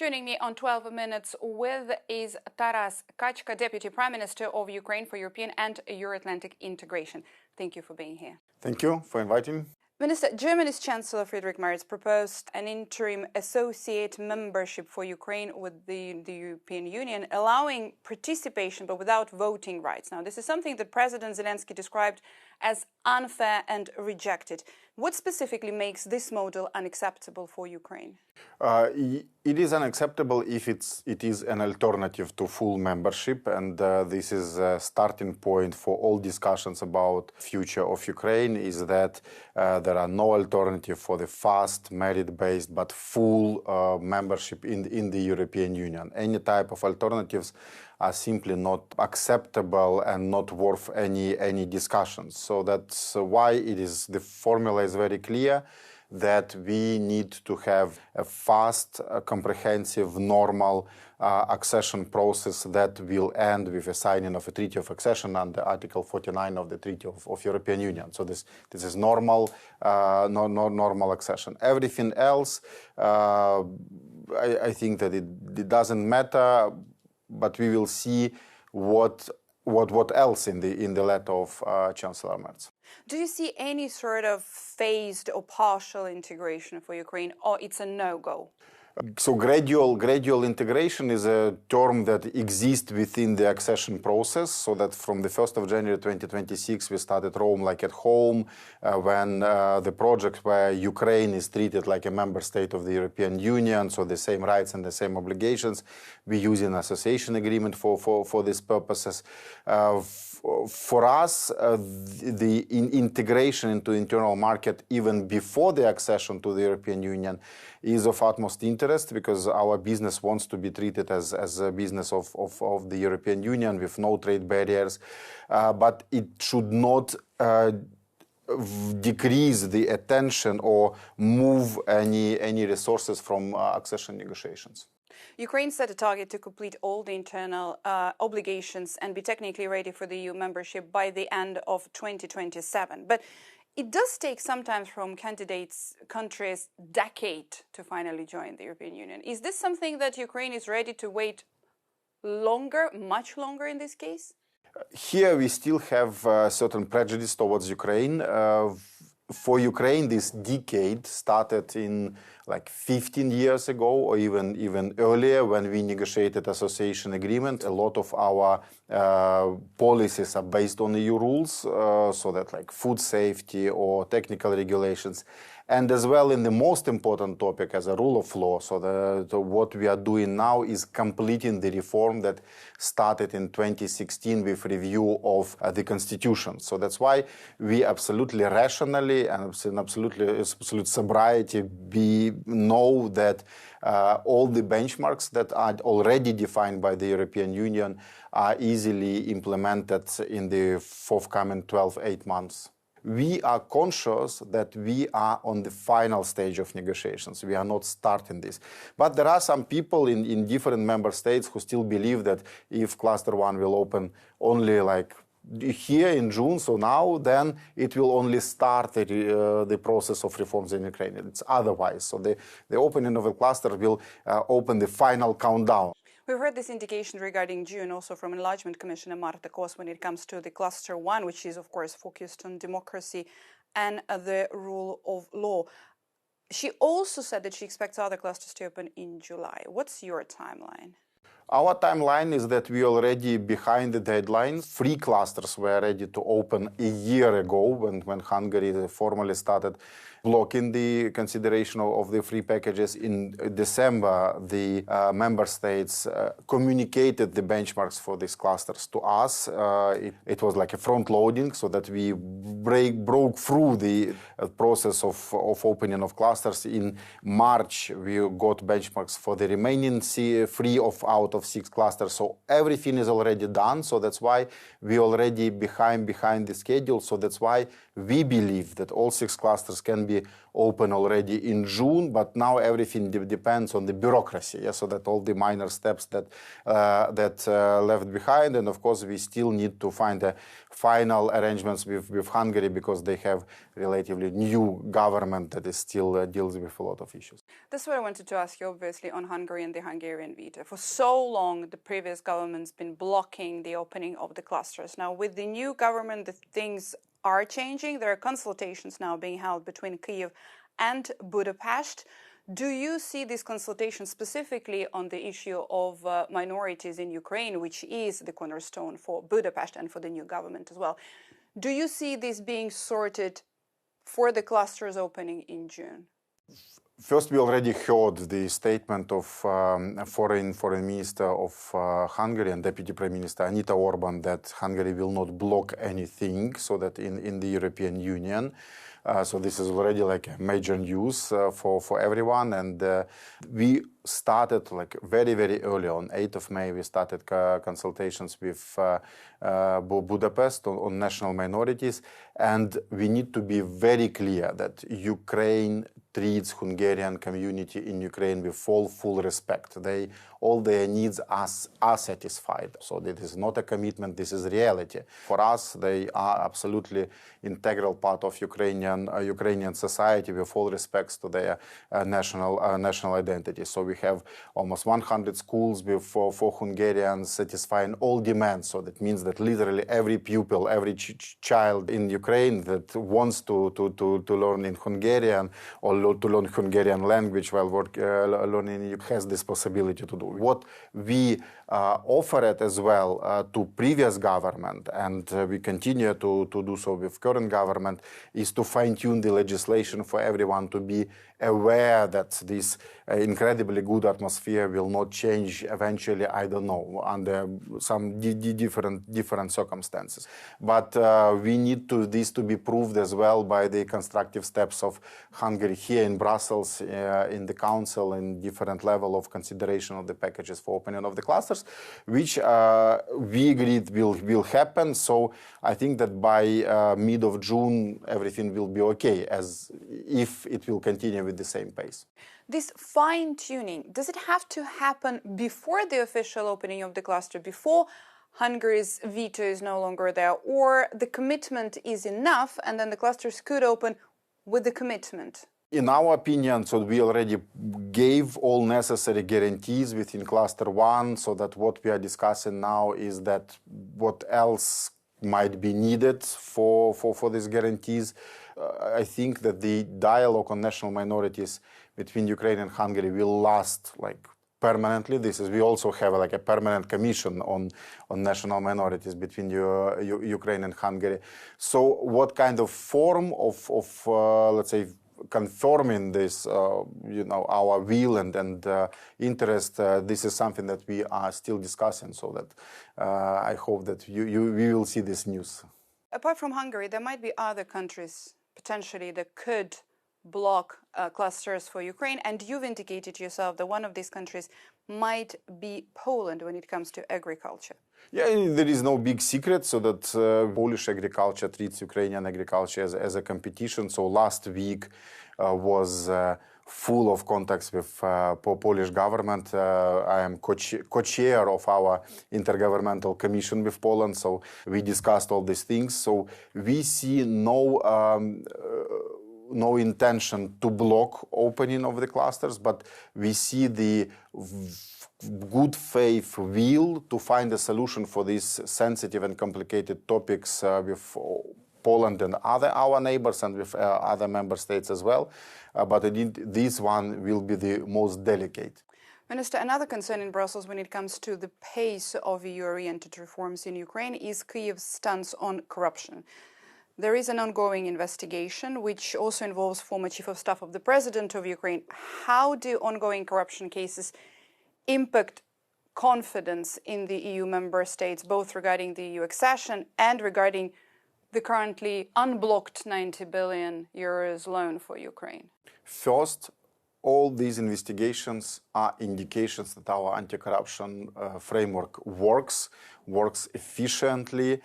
Joining me on 12 Minutes with is Taras Kachka, Deputy Prime Minister of Ukraine for European and Euro-Atlantic integration. Thank you for being here. Thank you for inviting me. Minister, Germany's Chancellor Friedrich Merz proposed an interim associate membership for Ukraine with the European Union, allowing participation but without voting rights. Now, this is something that President Zelensky described as unfair and rejected. What specifically makes this model unacceptable for Ukraine? It is unacceptable if it is an alternative to full membership, and this is a starting point for all discussions about future of Ukraine, is that there are no alternative for the fast, merit-based, but full membership in the European Union. Any type of alternatives are simply not acceptable and not worth any discussions. So that's why the formula is very clear, that we need to have a fast, comprehensive, normal accession process that will end with a signing of a treaty of accession under Article 49 of the Treaty of European Union. So this is normal, normal accession. Everything else, I think that it doesn't matter, but we will see what else in the letter of Chancellor Merz. Do you see any sort of phased or partial integration for Ukraine, or it's a no-go? So gradual integration is a term that exists within the accession process, so that from the 1st of January 2026 we started Rome like at home, when the project where Ukraine is treated like a member state of the European Union, so the same rights and the same obligations. We use an association agreement for these purposes. For us, the integration into internal market even before the accession to the European Union is of utmost interest, because our business wants to be treated as a business of the European Union with no trade barriers, but it should not decrease the attention or move any resources from accession negotiations. Ukraine set a target to complete all the internal obligations and be technically ready for the EU membership by the end of 2027. But it does take sometimes from candidates countries decade to finally join the European Union. Is this something that Ukraine is ready to wait longer, much longer in this case? Here we still have certain prejudice towards Ukraine. For Ukraine, this decade started in like 15 years ago, or even earlier, when we negotiated association agreement. A lot of our policies are based on EU rules, so that like food safety or technical regulations, and as well in the most important topic as a rule of law. So what we are doing now is completing the reform that started in 2016 with review of the constitution. So that's why we absolutely rationally and in absolute sobriety know that all the benchmarks that are already defined by the European Union are easily implemented in the forthcoming 12-8 months. We are conscious that we are on the final stage of negotiations. We are not starting this. But there are some people in different member states who still believe that if Cluster 1 will open only like here in June, so now, then it will only start the process of reforms in Ukraine. It's otherwise. So the opening of a cluster will open the final countdown. We've heard this indication regarding June also from Enlargement Commissioner Marta Kos when it comes to the Cluster 1, which is, of course, focused on democracy and the rule of law. She also said that she expects other clusters to open in July. What's your timeline? Our timeline is that we are already behind the deadline. 3 clusters were ready to open a year ago when Hungary formally started blocking the consideration of the free packages. In December, the member states communicated the benchmarks for these clusters to us. It was like a front loading, so that we broke through the process of opening of clusters. In March, we got benchmarks for the remaining 3 out of of 6 clusters. So everything is already done. So that's why we already behind the schedule. So that's why we believe that all 6 clusters can be open already in June. But now everything depends on the bureaucracy. Yeah? So that all the minor steps that left behind. And of course, we still need to find a final arrangements with Hungary because they have relatively new government that is still deals with a lot of issues. That's what I wanted to ask you, obviously, on Hungary and the Hungarian veto. For so long, the previous government's been blocking the opening of the clusters. Now, with the new government, the things are changing. There are consultations now being held between Kyiv and Budapest. Do you see these consultations specifically on the issue of minorities in Ukraine, which is the cornerstone for Budapest and for the new government as well? Do you see this being sorted for the clusters opening in June? First, we already heard the statement of foreign minister of Hungary and deputy prime minister Anita Orban that Hungary will not block anything, so that in the European Union. So this is already like a major news for everyone, and we started like very early on 8th of May. We started consultations with Budapest on national minorities, and we need to be very clear that Ukraine treats Hungarian community in Ukraine with full respect. All their needs are satisfied. So this is not a commitment, this is reality. For us, they are absolutely integral part of Ukrainian society with full respects to their national identity. So we have almost 100 schools for Hungarians satisfying all demands. So that means that literally every pupil, every child in Ukraine that wants to learn in Hungarian or to learn Hungarian language while learning has this possibility to do. What we offered as well to previous government, and we continue to do so with current government, is to fine-tune the legislation for everyone to be aware that this incredibly good atmosphere will not change eventually, I don't know, under some different circumstances. But we need this to be proved as well by the constructive steps of Hungary here in Brussels, in the Council, in different level of consideration of the packages for opening of the clusters, which we agreed will happen. So I think that by mid of June, everything will be okay, as if it will continue with the same pace. This fine-tuning, does it have to happen before the official opening of the cluster, before Hungary's veto is no longer there, or the commitment is enough and then the clusters could open with the commitment? In our opinion, so we already gave all necessary guarantees within cluster 1, so that what we are discussing now is that what else might be needed for these guarantees. I think that the dialogue on national minorities between Ukraine and Hungary will last like permanently. We also have like a permanent commission on national minorities between Ukraine and Hungary. So what kind of form of let's say confirming this, our will and interest, this is something that we are still discussing, so that I hope that we will see this news. Apart from Hungary, there might be other countries potentially that could block clusters for Ukraine, and you've indicated yourself that one of these countries might be Poland when it comes to agriculture. Yeah, there is no big secret, so that Polish agriculture treats Ukrainian agriculture as a competition. So last week was full of contacts with Polish government. I am co-chair of our intergovernmental commission with Poland, so we discussed all these things. So we see no intention to block opening of the clusters, but we see the good faith will to find a solution for these sensitive and complicated topics with Poland and our neighbors and with other member states as well. But indeed, this one will be the most delicate. Minister, another concern in Brussels when it comes to the pace of EU-oriented reforms in Ukraine is Kyiv's stance on corruption. There is an ongoing investigation which also involves former chief of staff of the president of Ukraine. How do ongoing corruption cases impact confidence in the EU member states, both regarding the EU accession and regarding the currently unblocked 90 billion euros loan for Ukraine? First, all these investigations are indications that our anti-corruption framework works efficiently,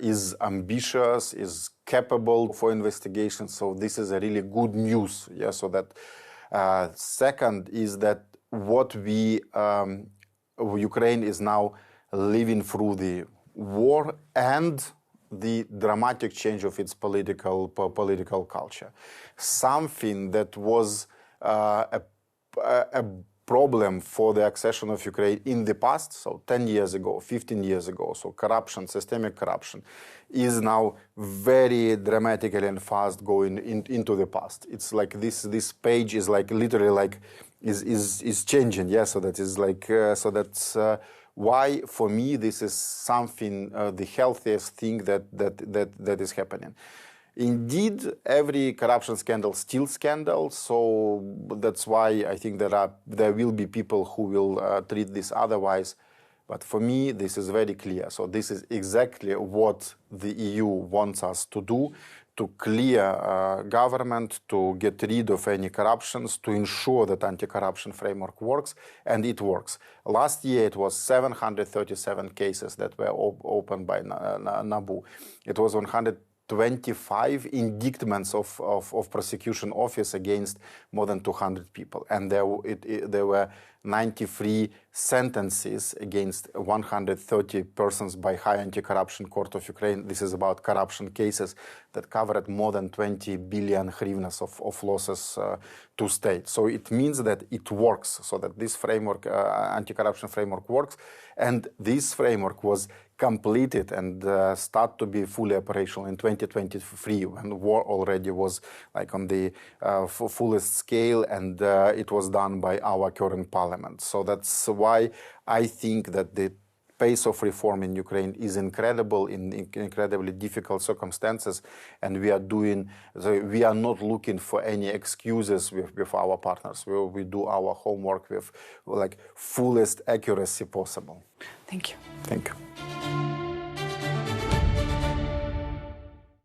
is ambitious, is capable for investigation. So this is a really good news. Yeah. So that second is that what Ukraine is now living through the war and the dramatic change of its political culture. Something that was a problem for the accession of Ukraine in the past, so 10 years ago, 15 years ago, so corruption, systemic corruption, is now very dramatically and fast going into the past. It's like this page is like literally like is changing. Yeah, so that is like so that's why for me this is something the healthiest thing that is happening. Indeed, every corruption scandal is still scandal, so that's why I think there will be people who will treat this otherwise. But for me, this is very clear. So this is exactly what the EU wants us to do, to clear government, to get rid of any corruptions, to ensure that anti-corruption framework works, and it works. Last year, it was 737 cases that were opened by NABU. It was 125 indictments of prosecution office against more than 200 people. And there were 93 sentences against 130 persons by High Anti-Corruption Court of Ukraine. This is about corruption cases that covered more than 20 billion hryvnias of losses to state. So it means that it works, so that this framework, anti-corruption framework works. And this framework was completed and start to be fully operational in 2023, when war already was like on the fullest scale, and it was done by our current parliament. So that's why I think that the pace of reform in Ukraine is incredible in incredibly difficult circumstances, and we are not looking for any excuses with our partners. We do our homework with like fullest accuracy possible. Thank you. Thank you.